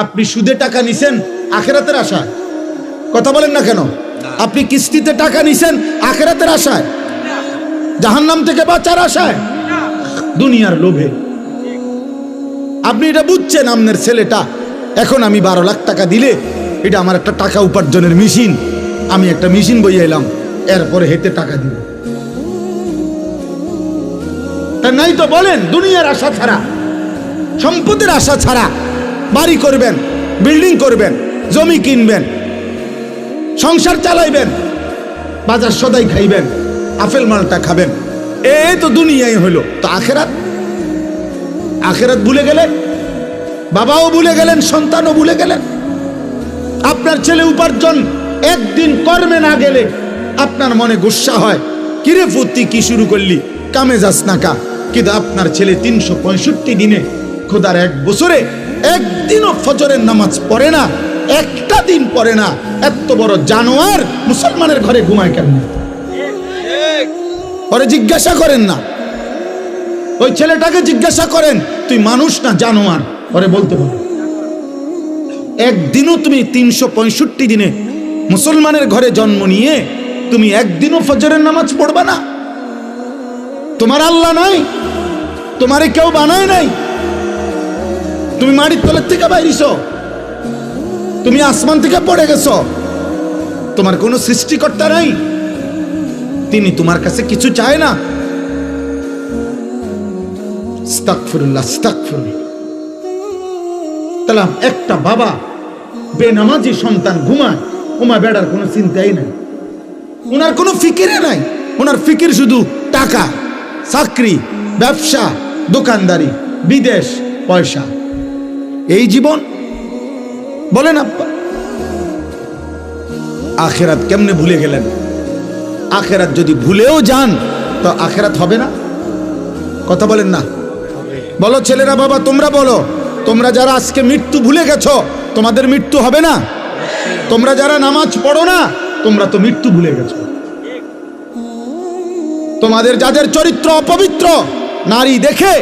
আপনি সুদে টাকা নিছেন আখিরাতের আশায়? কথা বলেন না কেন? আপনি কিস্তিতে টাকা নিছেন আখিরাতের আশায়? জাহান্নাম থেকে বাঁচার আশায়? দুনিয়ার লোভে। আপনি এটা বুঝছেন আপনার ছেলেটা এখন আমি 12 লাখ টাকা দিলে এটা আমার একটা টাকা উপার্জনের মেশিন, আমি একটা মেশিন বইয়ে এলাম, এরপরে হেতে টাকা দিব। তা নাই তো বলেন, দুনিয়ার আশা ছাড়া, সম্পদের আশা ছাড়া বাড়ি করবেন, বিল্ডিং করবেন, জমি কিনবেন, সংসার চালাইবেন, বাজার সদাই খাইবেন, আপেল মালটা খাবেন, এই তো দুনিয়াই হইল। তো আখেরাত? আখেরাত ভুলে গেলেন, বাবাও ভুলে গেলেন, সন্তানও ভুলে গেলেন। আপনার ছেলে উপার্জন একদিন কর্মে না গেলে আপনার মনে গুসা হয়, কিরে ফুর্তি কি শুরু করলি, কামে যাস না কা। কিন্তু আপনার ছেলে 365 দিনে, খোদার 1 বছরে একদিনও ফজরের নামাজ পড়ে না, একটা দিন পড়ে না, এত বড় জানোয়ার মুসলমানের ঘরে ঘুমায় কেমনে? পরে জিজ্ঞাসা করেন না, ওই ছেলেটাকে জিজ্ঞাসা করেন, তুই মানুষ না জানোয়ার? পরে বলতে পারো। একদিনও তুমি 365 দিনে মুসলমানের ঘরে জন্ম নিয়ে তুমি একদিনও ফজরের নামাজ পড়বা না? তোমার আল্লাহ নাই, তোমারে কেউ বানায় নাই, তুমি মাটির তলের থেকে বাইরিছ, তুমি আসমান থেকে পড়ে গেছো, তোমার কোনো সৃষ্টিকর্তা নাই, তিনি তোমার কাছে কিছু চায় না। আস্তাগফিরুল্লাহ, আস্তাগফিরুল্লাহ। তাহলে একটা বাবা বেনামাজি সন্তান ঘুমায়, ওমা বেড়ার কোনো চিন্তাই নাই, ওনার কোনো ফিকিরে নাই, ওনার ফিকির শুধু টাকা, চাকরি, ব্যবসা, দোকানদারি, বিদেশ, পয়সা, এই জীবন। বলেন আব্বা, আখেরাত কেমনে ভুলে গেলেন? আখেরাত যদি ভুলেও যান তো আখেরাত হবে না? কথা বলেন না? বলো ছেলেরা, বাবা তোমরা বলো, তোমরা যারা আজকে মৃত্যু ভুলে গেছো, তোমাদের মৃত্যু হবে না? তোমরা যারা নামাজ পড়ো না, তোমরা তো মৃত্যু ভুলে গেছো। তোমাদের যাদের চরিত্র অপবিত্র, নারী দেখে,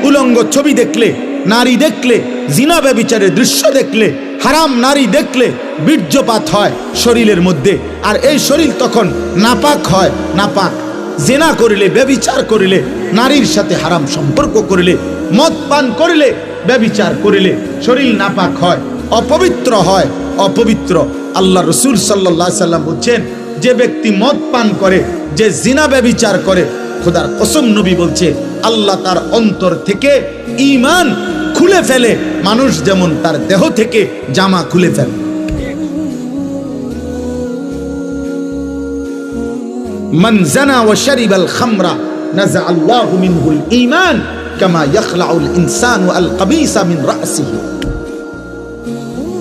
উলঙ্গ ছবি দেখলে, নারী দেখলে, জিনা ব্যভিচারের দৃশ্য দেখলে, হারাম নারী দেখলে বীর্যপাত হয় শরীরের মধ্যে, আর এই শরীর তখন নাপাক হয়। নাপাক জিনা করিলে, ব্যভিচার করিলে, নারীর সাথে হারাম সম্পর্ক করিলে, মদ পান করিলে, ব্যভিচার করিলে শরীর নাপাক হয়, অপবিত্র হয়, অপবিত্র। আল্লাহ রসুল সাল্লাল্লাহু আলাইহি সাল্লাম বলছেন, যে ব্যক্তি মদ পান করে, যে জিনা ব্যভিচার করে, খোদার কসম নবী বলছে, আল্লাহ তার অন্তর থেকে ঈমান খুলে ফেলে, মানুষ যেমন তার দেহ থেকে জামা খুলে ফেলে। মান জানা ওয়া শারিবাল খামরা নাযা আল্লাহু মিনহুল ঈমান কামা ইয়াখলাউল ইনসানু আল কাবিসা মিন রাসিহি।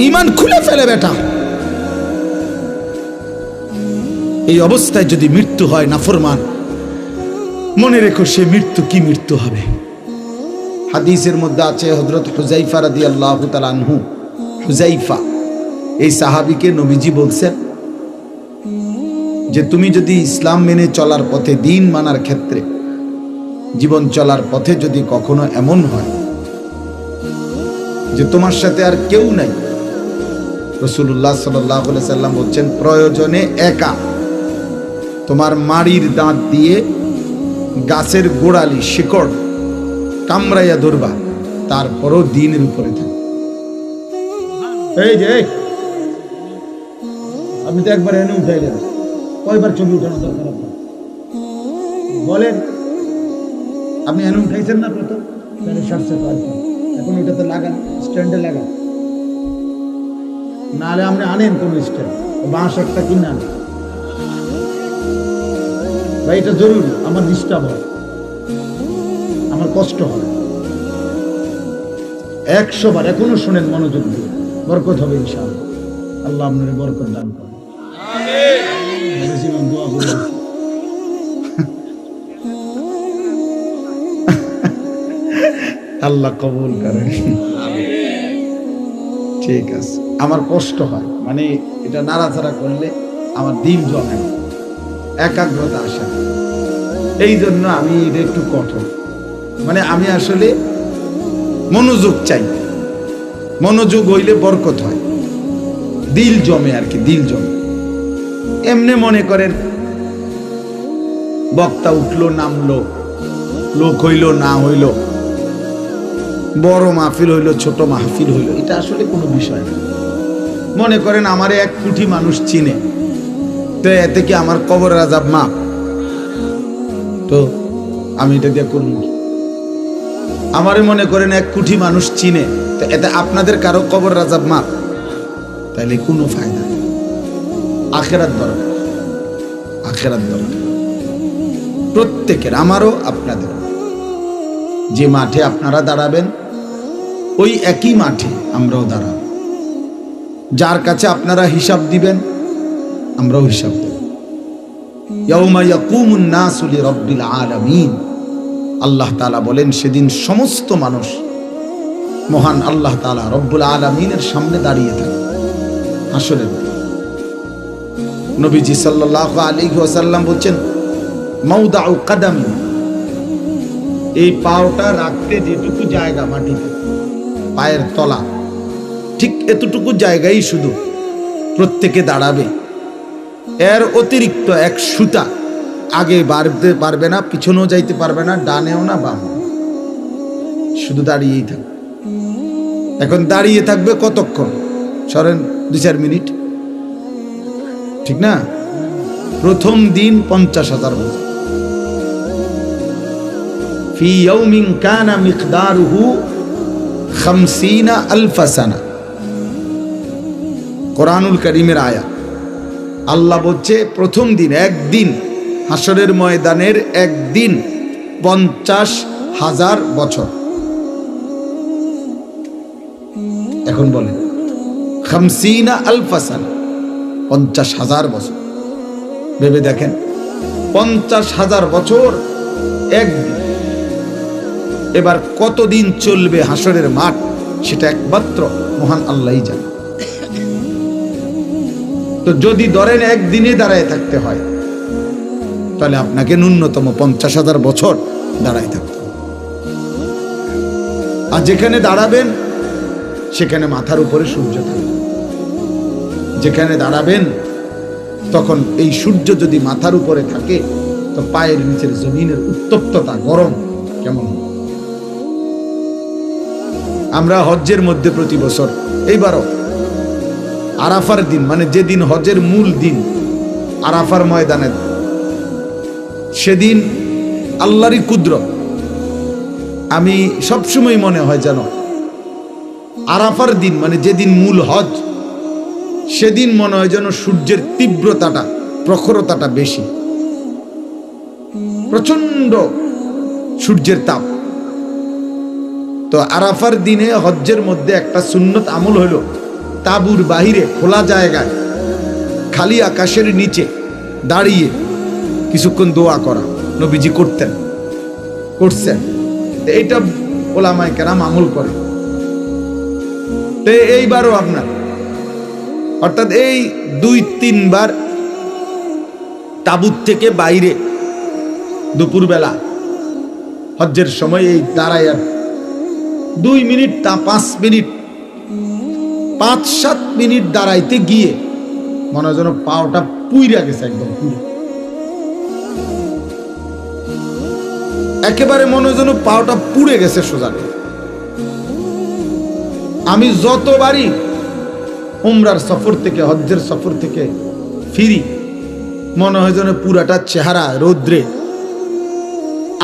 ঈমান খুলে ফেলে বেটা। এই অবস্থায় যদি মৃত্যু হয় নাফরমান, মনে রেখো সে মৃত্যু কি মৃত্যু হবে। হাদিসের মধ্যে আছে, হযরত হুযায়ফা রাদিয়াল্লাহু তাআলা আনহু, হুযায়ফা এই সাহাবীকে নবীজি বলছেন যে তুমি যদি ইসলাম মেনে চলার পথে, দ্বীন মানার ক্ষেত্রে, জীবন চলার পথে যদি কখনো এমন হয় যে তোমার সাথে আর কেউ নাই, রাসূলুল্লাহ সাল্লাল্লাহু আলাইহি সাল্লাম বলছেন, প্রয়োজনে একা তোমার মাড়ির দাঁত দিয়ে গাছের গোড়ালি, শিকড় কামড়াইয়া ধরবা, তারপরও দ্বীনের উপরে থাকবে। এই যে আপনি তো একবার এনে উঠাইলেন, কয়বার ছবি উঠানো দরকার আপনার বলেন? আপনি এনে উঠাইছেন না প্রথম, এখন ওটাতে লাগান, স্ট্যান্ডে লাগান, নাহলে আপনি আনেন কোন স্ট্যান্ড, বাঁশ একটা কিনে আনেন ভাই, এটা জরুরি। আমার ডিস্টার্ব হয়, আমার কষ্ট হয়। 100 বার এখনো শোনেন মনোযোগ দিয়ে, বরকত হবে ইনশাআল্লাহ। আল্লাহ আপনার বরকত দান করেন। আল্লাহ কবুল করেন। ঠিক আছে, আমার কষ্ট হয়, মানে এটা নাড়াচাড়া করলে আমার দিন জমে, একাগ্রতা আসে, এই জন্য আমি এটা একটু কঠোর, মানে আমি আসলে মনোযোগ চাই। মনোযোগ হইলে বরকত হয়, দিল জমে আর কি, দিল জমে। এমনি মনে করেন বক্তা উঠলো নামলো, লোক হইল না হইল, বড় মাহফিল হইল ছোট মাহফিল হইল, এটা আসলে কোনো বিষয় না। মনে করেন আমারে 1 কোটি মানুষ চিনে, তো এতে কি আমার কবর আযাব মাপ? তো আমি এটা দিয়ে করব কি? আমারে মনে করেন 1 কোটি মানুষ চিনে, তো এতে আপনাদের কারো কবর আযাব মাপ? তাইলে কোনো ফায়দা নেই। আখিরাত দরকার, আখিরাত দরকার প্রত্যেকের, আমারও আপনাদের। যে মাঠে আপনারা দাঁড়াবেন ওই একই মাঠে আমরাও দাঁড়াবো। যার কাছে আপনারা হিসাব দিবেন আমরাও হিসাব দেব। ইয়াউমা ইয়াকুমুন নাসু লিরাব্বিল আলামিন, আল্লাহ তাআলা বলেন সেদিন সমস্ত মানুষ মহান আল্লাহ তাআলা রব্বুল আলামিনের সামনে দাঁড়িয়ে থাকবে হাসরের। নবীজি সাল্লাল্লাহু আলাইহি ওয়াসাল্লাম বলছেন মাউদাউ কাদামি, এই পাওটা রাখতে যেটুকু জায়গা মাটিতে, পায়ের তলা ঠিক এতটুকু জায়গায় শুধু প্রত্যেকে দাঁড়াবে। এর অতিরিক্ত 1 সুতা আগে বাড়তে পারবে না, পিছনেও যাইতে পারবে না, ডানেও না বামে, শুধু দাঁড়িয়েই থাকবে। এখন দাঁড়িয়ে থাকবে কতক্ষণ? সরেন 2-4 মিনিট, ঠিক না? প্রথম দিন 50,000 বছর। ফি ইয়াউমিন কানা মিকদারুহু 50,000 সানা, কোরআনুল কারীমের আয়াত। আল্লাহ বলছে প্রথম দিন, একদিন, হাসরের ময়দানের একদিন 50,000 বছর। এখন বলেন 50,000 সানা, 50,000 বছর। ভেবে দেখেন 50,000 বছর একদিন। এবার কতদিন চলবে হাসরের মাঠ সেটা একমাত্র মহান আল্লাহই জানে। তো যদি ধরেন একদিনে দাঁড়ায় থাকতে হয়, তাহলে আপনাকে ন্যূনতম 50,000 বছর দাঁড়ায় থাকতে হবে। আর যেখানে দাঁড়াবেন সেখানে মাথার উপরে সূর্য থাকবে। যেখানে দাঁড়াবেন তখন এই সূর্য যদি মাথার উপরে থাকে তো পায়ের নিচের জমিনের উত্তপ্ততা, গরম কেমন হবে? আমরা হজ্জের মধ্যে প্রতি বছর, এইবারও আরাফার দিন, মানে যেদিন হজের মূল দিন, আরাফার ময়দানে, সেদিন আল্লাহরই কুদরত। আমি সবসময় মনে হয় যেন আরাফার দিন, মানে যেদিন মূল হজ, সেদিন মনে হয় যেন সূর্যের তীব্রতাটা, প্রখরতাটা বেশি, প্রচন্ড সূর্যের তাপ। তো আরাফার দিনে হজ্জের মধ্যে একটা সুন্নত আমল হলো তাবুর বাহিরে খোলা জায়গায় খালি আকাশের নিচে দাঁড়িয়ে কিছুক্ষণ দোয়া করা। নবীজি করতেন, করছেন। এইটা ওলামায়ে কেরাম আমল করে। তো এইবারও আপনার, অর্থাৎ এই 2-3 বার তাবুত থেকে বাইরে দুপুরবেলা হজ্জের সময় এই দাঁড়ায়, আর 2 মিনিট তা 5 মিনিট, 5-7 মিনিট দাঁড়াইতে গিয়ে মনে হয় যেন পাওটা পুইরা গেছে, একদম পুরো একেবারে মনে হয় যেন পাওটা পুড়ে গেছে সোজাকে। আমি যতবারই উমরার সফর থেকে, হজ্জের সফর থেকে ফিরি, মনে হয় যেন পুরাটা চেহারা রৌদ্রে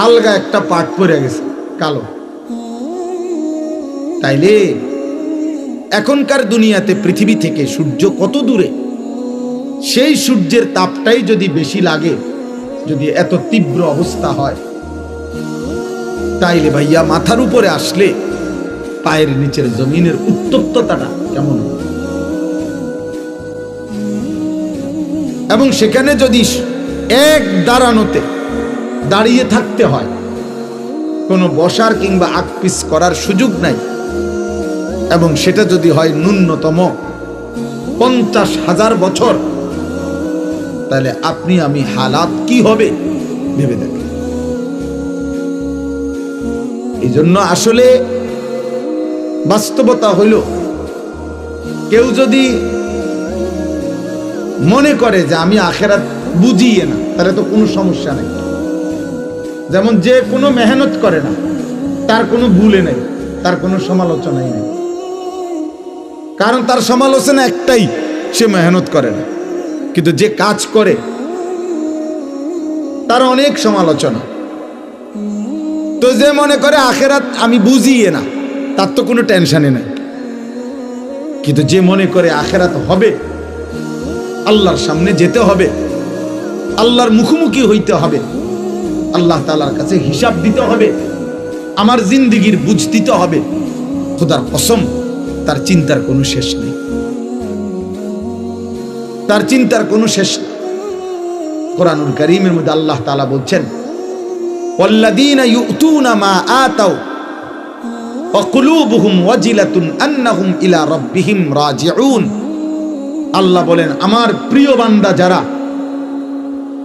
আলগা একটা পাট পড়ে গেছে, কালো। তাইলে এখনকার দুনিয়াতে পৃথিবী থেকে সূর্য কত দূরে, সেই সূর্যের তাপটাই যদি বেশি লাগে, যদি এত তীব্র অবস্থা হয়, তাইলে ভাইয়া মাথার উপরে আসলে পায়ের নিচের জমিনের উত্তপ্ততাটা কেমন হবে? এবং সেখানে যদি এক দাঁড়ানোতে দাঁড়িয়ে থাকতে হয়, কোনো বসার কিংবা আকপিস করার সুযোগ নাই, এবং সেটা যদি হয় ন্যূনতম 50,000 বছর, তাহলে আপনি আমি হালাত কি হবে ভেবে দেখেন। এই জন্য আসলে বাস্তবতা হইল কেউ যদি মনে করে যে আমি আখেরাত বুঝিয়ে না, তাহলে তো কোনো সমস্যা নেই। যেমন যে কোনো মেহনত করে না, তার কোনো ভুলে নেই, তার কোনো সমালোচনাই নেই। কারণ তার সমালোচনা একটাই, সে মেহনত করে না। কিন্তু যে কাজ করে তার অনেক সমালোচনা। তো যে মনে করে আখেরাত আমি বুঝিয়ে না, তার তো কোনো টেনশনই নেই। কিন্তু যে মনে করে আখেরাত হবে, আল্লাহর সামনে যেতে হবে, আল্লাহর মুখোমুখি হইতে হবে, আল্লাহ তাআলার কাছে হিসাব দিতে হবে, আমার জিন্দেগির বুঝ দিতে হবে, খোদার কসম তার চিন্তার কোনো শেষ নেই, তার চিন্তার কোনো শেষ নেই। কোরআনুল কারীমের মধ্যে আল্লাহ তাআলা বলছেন, ওয়াল্লাযীনা ইউতুনা মা আতাউ ওয়া কুলুবুহুম ওয়াজিলাতুন আন্নাহুম ইলা রাব্বিহিম রাজিউন। আল্লাহ বলেন, আমার প্রিয় বান্দা যারা,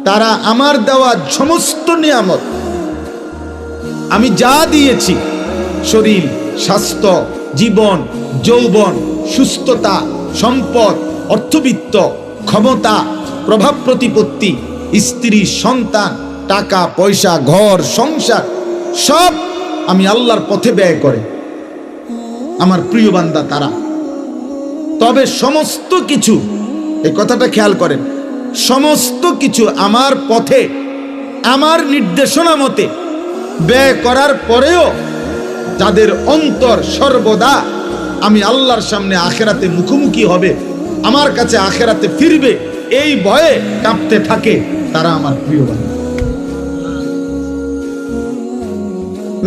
তারা আমার দেওয়া সমস্ত নিয়ামত, আমি যা দিয়েছি, শরীর, স্বাস্থ্য, জীবন, যৌবন, সুস্থতা, সম্পদ, অর্থবিত্ত, ক্ষমতা, প্রভাব প্রতিপত্তি, স্ত্রী, সন্তান, টাকা পয়সা, ঘর সংসার, সব আমি আল্লাহর পথে ব্যয় করে আমার প্রিয় বান্দা তারা। তবে সমস্ত কিছু, এই কথাটা খেয়াল করেন, সমস্ত কিছু আমার পথে, আমার নির্দেশনা মতে ব্যয় করার পরেও যাদের অন্তর সর্বদা আমি আল্লাহর সামনে আখেরাতে মুখোমুখি হবে, আমার কাছে আখেরাতে ফিরবে, এই ভয়ে কাঁপতে থাকে, তারা আমার প্রিয় বান্দা।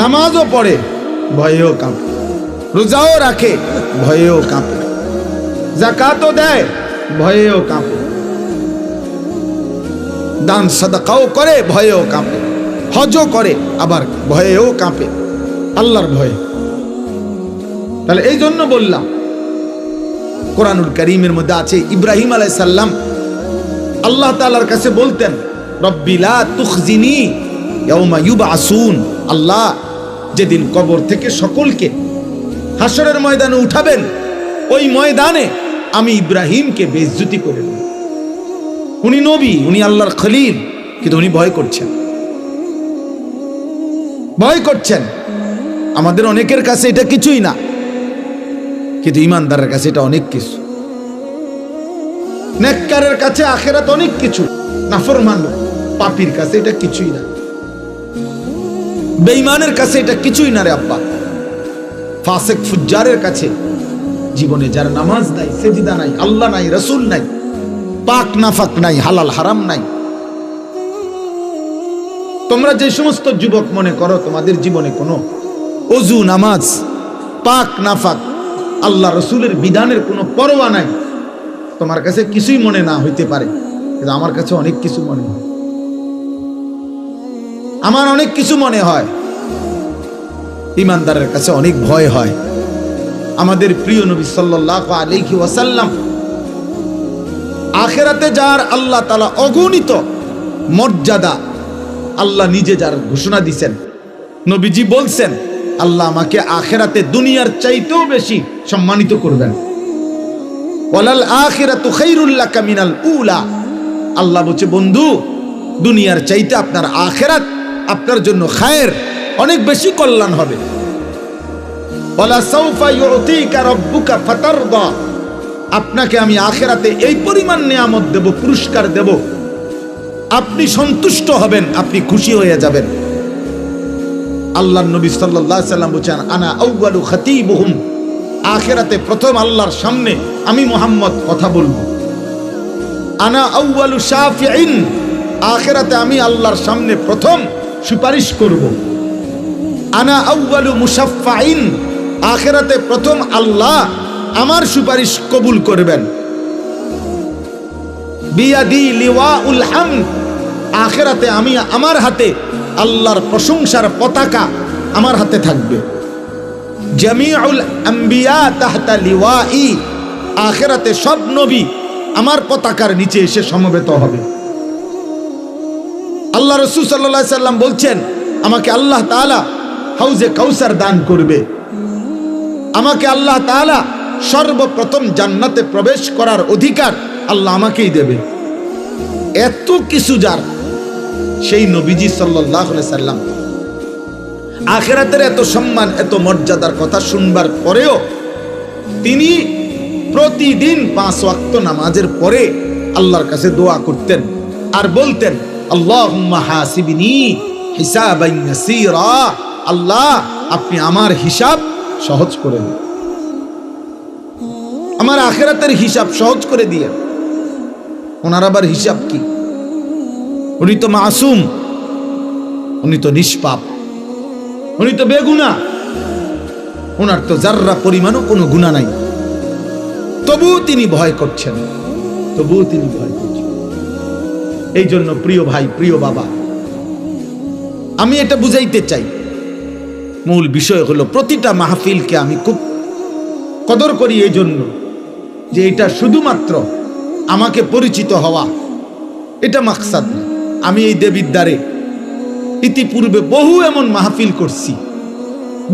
নামাজও পড়ে, ভয়েও কাঁপে, রোজাও রাখে, ভয়েও কাঁপে, যাকাতও দেয়, ভয়েও কাঁপে, দান সাদাকাও করে, ভয়েও কাঁপে, হজও করে, আবার ভয়েও কাঁপে, আল্লাহর ভয়ে। তাহলে এই জন্য বললাম, কোরআনুল কারীমের মধ্যে আছে, ইব্রাহিম আলাইহিস সালাম আল্লাহ তাআলার কাছে বলতেন, রব্বি লা তুখজিনি ইয়াউমা ইউবআসুন। আল্লাহ যেদিন কবর থেকে সকলকে হাসরের ময়দানে উঠাবেন, ওই ময়দানে আমি ইব্রাহিমকে বেইজ্জতি করে দেব। উনি নবী, উনি আল্লাহর খলিল, কিন্তু উনি ভয় করছেন, ভয় করছেন। আমাদের অনেকের কাছে এটা কিছুই না, কিন্তু ইমানদারের কাছে এটা অনেক কিছু। নেককারের কাছে আখিরাত অনেক কিছু, নাফরমান পাপীর কাছে এটা কিছুই না, বেঈমানের কাছে এটা কিছুই না রে আব্বা। ফাসিক ফুজ্জারের কাছে জীবনে যার নামাজ নাই, সেজদা নাই, আল্লাহ নাই, রাসূল নাই, পাক নাফাক নাই, হালাল হারাম নাই। তোমরা যে সমস্ত যুবক মনে করো তোমাদের জীবনে কোনো ওযু, নামাজ, পাক নাফাক, আল্লাহ রসুলের বিধানের কোনো পরোয়া নাই, তোমার কাছে কিছুই মনে না হইতে পারে, কিন্তু আমার কাছে অনেক কিছু মনে হয়, আমার অনেক কিছু মনে হয়। ইমানদারের কাছে অনেক ভয় হয়। আমাদের প্রিয় নবী সাল্লাল্লাহু আলাইহি ওয়াসাল্লাম, আখিরাতে যার আল্লাহ তাআলা অগণিত মর্যাদা, আল্লাহ নিজে যার ঘোষণা দিয়েছেন, নবীজি বলছেন, আল্লাহ আমাকে আখিরাতে দুনিয়ার চাইতেও বেশি সম্মানিত করবেন। ওয়ালাল আখিরাতু খায়রুল লাকা মিনাল উলা। আল্লাহ বলছে, বন্ধু, দুনিয়ার চাইতে আপনার আখিরাত আপনার জন্য খায়ের, অনেক বেশি কল্যাণ হবে। ওয়ালা সাউফা ইউতিকা রাব্বুকা ফাতারদা। আপনাকে আমি আখিরাতে এই পরিমাণ নিয়ামত দেব, পুরস্কার দেব, আপনি সন্তুষ্ট হবেন, আপনি খুশি হয়ে যাবেন। আল্লাহর নবী সাল্লাল্লাহু আলাইহি ওয়াসাল্লাম বলেন, আনা আউয়ালু খাতীবুহুম। আখিরাতে প্রথম আল্লাহর সামনে আমি মুহাম্মদ কথা বলবো। আনা আউয়ালু শাফিঈন। আখিরাতে আমি আল্লাহর সামনে প্রথম সুপারিশ করব। আনা আউয়ালু মুশাফফাইন। আখিরাতে প্রথম আল্লাহ আমার সুপারিশ কবুল করবেন। বিয়াদি লিওয়াউল হামদ। আখিরাতে আমি, আমার হাতে আল্লাহর প্রশংসার পতাকা আমার হাতে থাকবে। জামিউল আম্বিয়া তাহতা লিওয়াই। আখিরাতে সব নবী আমার পতাকার নিচে এসে সমবেত হবে। আল্লাহ রাসূল সাল্লাল্লাহু আলাইহি সাল্লাম বলছেন, আমাকে আল্লাহ তাআলা হাউজে কাউসার দান করবে, আমাকে আল্লাহ তাআলা সর্বপ্রথম জান্নাতে প্রবেশ করার অধিকার আল্লাহ আমাকেই দেবে। এত কিছু যার, সেই নবীজি সাল্লাল্লাহু আলাইহি সাল্লাম আখিরাতের এত সম্মান, এত মর্যাদার কথা শুনবার পরেও তিনি প্রতিদিন 5 ওয়াক্ত নামাজের পরে আল্লাহর কাছে দোয়া করতেন আর বলতেন, আল্লাহুম্মা হাসিবনি হিসাবান ইয়াসীরা, আল্লাহ আপনি আমার হিসাব সহজ করে দিন, আমার আখিরাতের হিসাব সহজ করে দিয়েন। ওনার আবার হিসাব কি? উনি তো মাসুম, উনি তো নিষ্পাপ, উনি তো বেগুনা, ওনার তো জাররা পরিমাণও কোনো গুনাহ নাই, তবুও তিনি ভয় করছেন, তবুও তিনি ভয় করছেন। এই জন্য প্রিয় ভাই, প্রিয় বাবা, আমি এটা বুঝাইতে চাই, মূল বিষয় হলো প্রতিটা মাহফিলকে আমি খুব কদর করি এই জন্য যে এটা শুধুমাত্র আমাকে পরিচিত হওয়া, এটা মাকসাদ না। আমি এই দেবিদ্বারে ইতিপূর্বে বহু এমন মাহফিল করছি,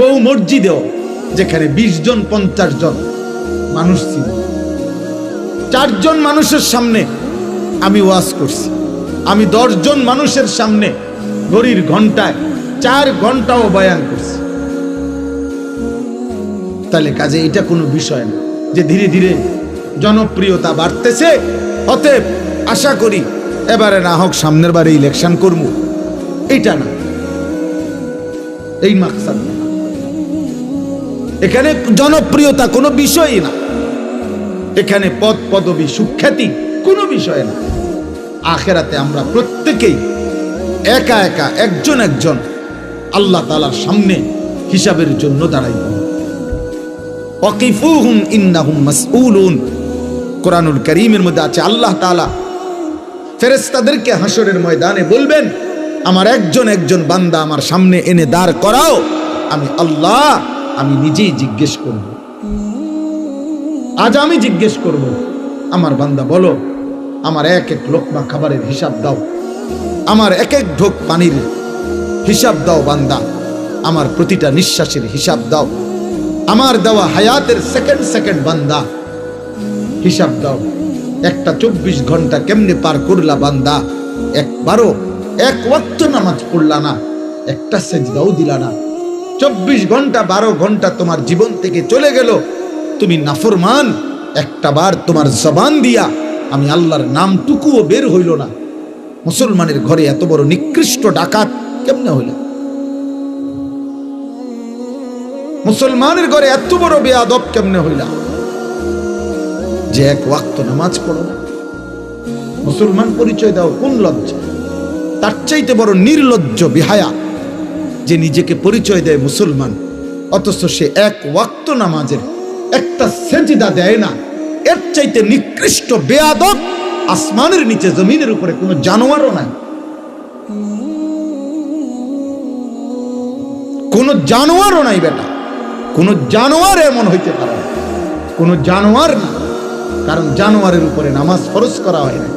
বহু মসজিদেও, যেখানে 20 জন 50 জন মানুষ ছিল, 4 জন মানুষের সামনে আমি ওয়াজ করছি, আমি 10 জন মানুষের সামনে ঘড়ির ঘন্টায় 4 ঘন্টাও বয়ান করছি। তাহলে কাজে এটা কোনো বিষয় না যে ধীরে ধীরে জনপ্রিয়তা বাড়তেছে, অতএব আশা করি এবারে না হোক সামনের বারে ইলেকশন করবো, এটা না, এই মাকসাদ না। এখানে জনপ্রিয়তা কোনো বিষয়ই না, এখানে পদ পদবী সুখ্যাতি কোনো বিষয় না। আখিরাতে আমরা প্রত্যেকেই একা একা একজন একজন আল্লাহ তাআলার সামনে হিসাবের জন্য দাঁড়াইব। ওয়াকিফুহুম ইন্নাহুম মাসউলুন, কোরআনুল কারীমের মধ্যে আছে আল্লাহ তাআলা ফেরেশতাদেরকে হাসরের ময়দানে বলবেন, আমার একজন একজন বান্দা আমার সামনে এনে দাঁড় করাও, আমি আল্লাহ আমি নিজেই জিজ্ঞেস করব। আজ আমি জিজ্ঞেস করব, আমার বান্দা বলো, আমার এক এক লোকমা খাবারের হিসাব দাও, আমার এক এক ঢোক পানির হিসাব দাও বান্দা, আমার প্রতিটা নিঃশ্বাসের হিসাব দাও, আমার দেওয়া হায়াতের সেকেন্ড সেকেন্ড বান্দা হিসাব দাও। একটা 24 ঘন্টা কেমনে পার করলা বান্দা, একবারও এক ওয়াক্ত নামাজ পড়লা না, একটা সেজদাও দিলা না, 24 ঘন্টা 12 ঘন্টা তোমার জীবন থেকে চলে গেল, তুমি নাফরমান, একটা বার তোমার জবান দিয়া আমি আল্লাহর নামটুকুও বের হইল না। মুসলমানের ঘরে এত বড় নিকৃষ্ট ডাকাত কেমনে হইল? মুসলমানের ঘরে এত বড় বেয়াদব কেমনে হইলা যে এক ওয়াক্ত নামাজ পড়ো না? মুসলমান পরিচয় দাও কোন লজ্জা? তার চাইতে বড় নির্লজ্জ বেহায়া যে নিজেকে পরিচয় দেয় মুসলমান, অথচ সে এক ওয়াক্ত নামাজের একটা সেজদা দেয় না। এর চাইতে নিকৃষ্ট বেয়াদব আসমানের নিচে জমিনের উপরে কোনো জানোয়ারও নাই, কোনো জানোয়ারও নাই বেটা, কোনো জানোয়ার এমন হইতে পারে না, কোনো জানোয়ার না, কারণ জানোয়ারের উপরে নামাজ ফরজ করা হয় না,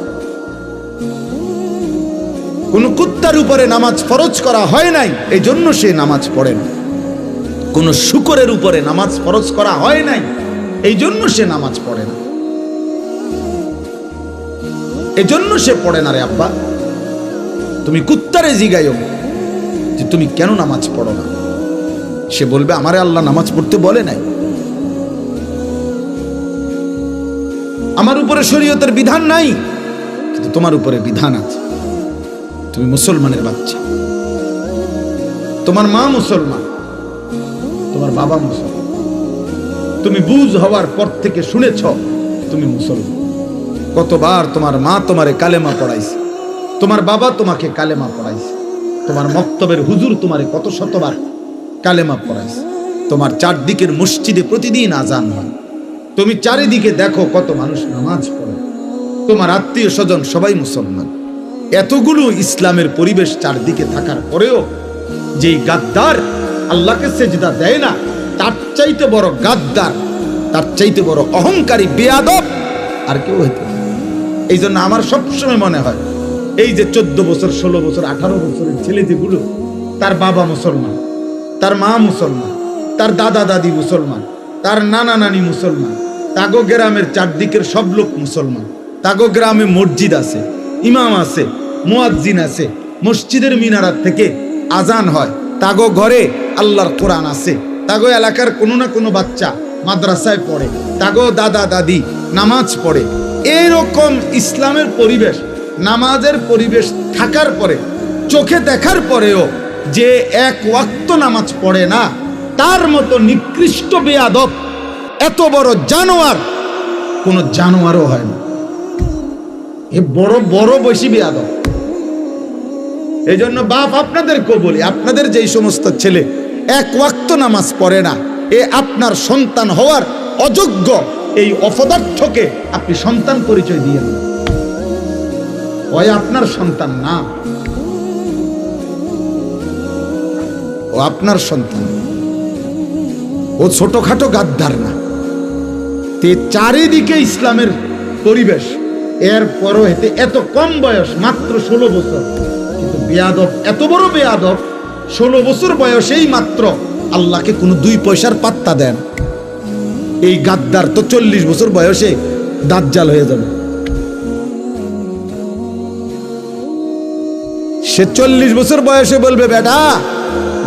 কোন কুত্তার উপরে নামাজ ফরজ করা হয় নাই, এই জন্য সে নামাজ পড়ে না। কোন শূকরের উপরে নামাজ ফরজ করা হয় নাই, এই জন্য সে নামাজ পড়ে না, এই জন্য সে পড়ে না। রে আব্বা, তুমি কুত্তারে জিগাইও যে তুমি কেন নামাজ পড়ো না, সে বলবে আমারে আল্লাহ নামাজ পড়তে বলে নাই, আমার উপরে শরীয়তের বিধান নাই, কিন্তু তোমার উপরে বিধান আছে। তুমি মুসলমানের বাচ্চা, তোমার মা মুসলমান, তোমার বাবা মুসলমান, তুমি বুঝ হওয়ার পর থেকে শুনেছ তুমি মুসলমান। কতবার তোমার মা তোমারে কালেমা পড়াইছে, তোমার বাবা তোমাকে কালেমা পড়াইছে, তোমার মক্তবের হুজুর তোমারে কত শতবার কালেমা পড়াইছে, তোমার চারদিকের মসজিদে প্রতিদিন আজান হয়, তুমি চারিদিকে দেখো কত মানুষ নামাজ পড়ে, তোমার আত্মীয় স্বজন সবাই মুসলমান। এতগুলো ইসলামের পরিবেশ চারদিকে থাকার পরেও যেই গাদ্দার আল্লাহকে সেজদা দেয় না, তার চাইতে বড় গাদ্দার, তার চাইতে বড় অহংকারী বেয়াদব আর কেউ হইতে পারে। এই জন্য আমার সবসময় মনে হয় এই যে 14 বছর 16 বছর 18 বছরের ছেলে যেগুলো, তার বাবা মুসলমান, তার মা মুসলমান, তার দাদা দাদি মুসলমান, তার নানা নানি মুসলমান, তাগো গ্রামের চারদিকের সব লোক মুসলমান, তাগো গ্রামে মসজিদ আছে, ইমাম আছে, মুয়াজ্জিন আছে, মসজিদের মিনারাত থেকে আজান হয়, তাগো ঘরে আল্লাহর কোরআন আছে, তাগো এলাকার কোনো না কোনো বাচ্চা মাদ্রাসায় পড়ে, তাগো দাদা দাদি নামাজ পড়ে। এইরকম ইসলামের পরিবেশ, নামাজের পরিবেশ থাকার পরে, চোখে দেখার পরেও যে এক ওয়াক্ত নামাজ পড়ে না, তার মতো নিকৃষ্ট বেয়াদব, এত বড় জানোয়ার কোন জানোয়ারও হয় না। এ বড় বড় বেশি বেয়াদব। এই জন্য বাপ আপনাদেরকেও বলি, আপনাদের যেই সমস্ত ছেলে এক ওয়াক্ত নামাজ পড়ে না, এ আপনার সন্তান হওয়ার অযোগ্য। এই অপদার্থকে আপনি সন্তান পরিচয় দিয়ে না, ওই আপনার সন্তান না, ও আপনার সন্তান, ও ছোটখাটো গাদ্দার না। তে চারিদিকে ইসলামের পরিবেশ, এরপরও হেতে এত কম বয়স, মাত্র 16 বছর, কিন্তু বেয়াদব, এত বড় বেয়াদব, 16 বছর বয়সেই মাত্র আল্লাহকে কোনো 2 পয়সার পাত্তা দেন। এই গাদ্দার তো 40 বছর বয়সে দাজ্জাল হয়ে যাবে। সে 40 বছর বয়সে বলবে, বেটা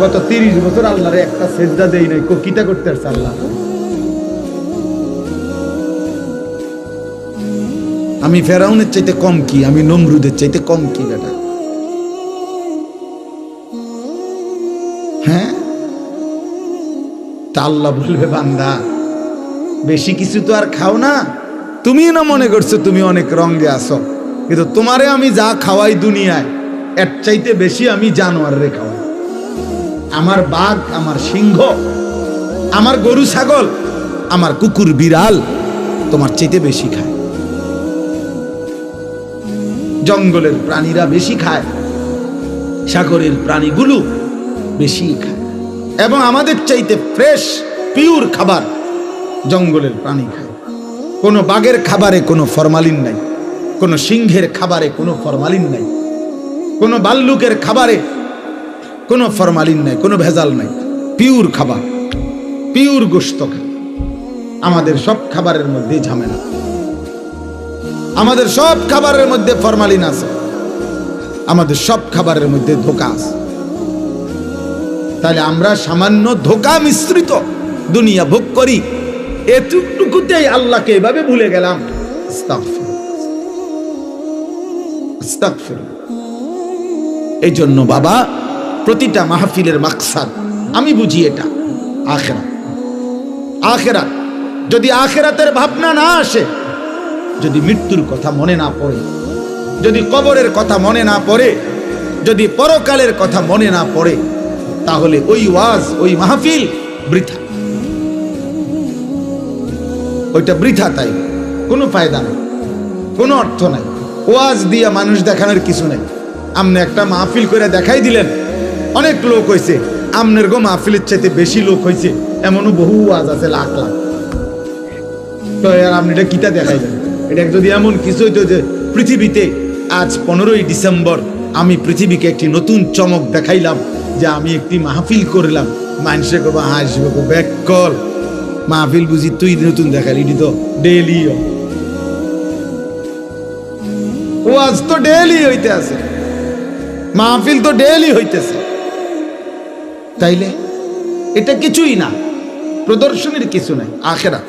গত 30 বছর আল্লাহরে একটা সেজদা দেই নাই, কিটা করতে আসছে আল্লাহ? আমি ফেরাউনের চাইতে কম কি? আমি নমরুদের চাইতে কম কি বেটা? হ্যাঁ, তা আল্লাহ বলবে, বান্দা বেশি কিছু তো আর খাও না, তুমি না মনে করছো তুমি অনেক রঙে আসো, কিন্তু তোমারে আমি যা খাওয়াই দুনিয়ায়, এর চাইতে বেশি আমি জানোয়ারে খাওয়াই। আমার বাঘ, আমার সিংহ, আমার গরু ছাগল, আমার কুকুর বিড়াল তোমার চাইতে বেশি খায়। জঙ্গলের প্রাণীরা বেশি খায়, সাগরের প্রাণীগুলো বেশি খায়, এবং আমাদের চাইতে ফ্রেশ পিওর খাবার জঙ্গলের প্রাণী খায়। কোনো বাঘের খাবারে কোনো ফরমালিন নাই, কোনো সিংহের খাবারে কোনো ফরমালিন নাই, কোনো ভাল্লুকের খাবারে কোনো ফরমালিন নাই, কোনো ভেজাল নাই, পিওর খাবার, পিওর গোশত খায়। আমাদের সব খাবারের মধ্যে ঝামেলা, আমাদের সব খাবারের মধ্যে ফরমালিন আছে, আমাদের সব খাবারের মধ্যে ধোঁকা আছে। তাহলে আমরা সামান্য ধোঁকা মিশ্রিত দুনিয়া ভোগ করি, এতটুকুতেই আল্লাহকে এভাবে ভুলে গেলাম। এই জন্য বাবা, প্রতিটা মাহফিলের মাকসাদ আমি বুঝি এটা আখিরাত। আখিরাত যদি আখিরাতের ভাবনা না আসে, যদি মৃত্যুর কথা মনে না পড়ে, যদি কবরের কথা মনে না পড়ে, যদি পরকালের কথা মনে না পড়ে, তাহলে ওই ওয়াজ, ওই মাহফিল বৃথা, ওইটা বৃথা। তাই কোনো ফায়দা নেই, কোনো অর্থ নাই। ওয়াজ দিয়া মানুষ দেখানোর কিছু নেই। আপনি একটা মাহফিল করে দেখাই দিলেন, অনেক লোক হয়েছে, আমনের গো মাহফিলের চাইতে বেশি লোক হয়েছে, এমনও বহু ওয়াজ আছে লাখ লাখ। তো আর আপনি এটা কিটা দেখাইলেন? এটা যদি এমন কিছু হইতো যে পৃথিবীতে আজ 15ই ডিসেম্বর আমি পৃথিবীকে একটি নতুন চমক দেখাইলাম, যে আমি একটি মাহফিল করলাম, মানুষে করবো হাসবে, ব্যাকল মাহফিল বুঝি তুই নতুন দেখালি, এটি তো ডেইলি ওয়াজ, তো ডেইলি হইতে আছে, মাহফিল তো ডেইলি হইতেছে। তাইলে এটা কিছুই না, প্রদর্শনীর কিছু নাই। আখিরাত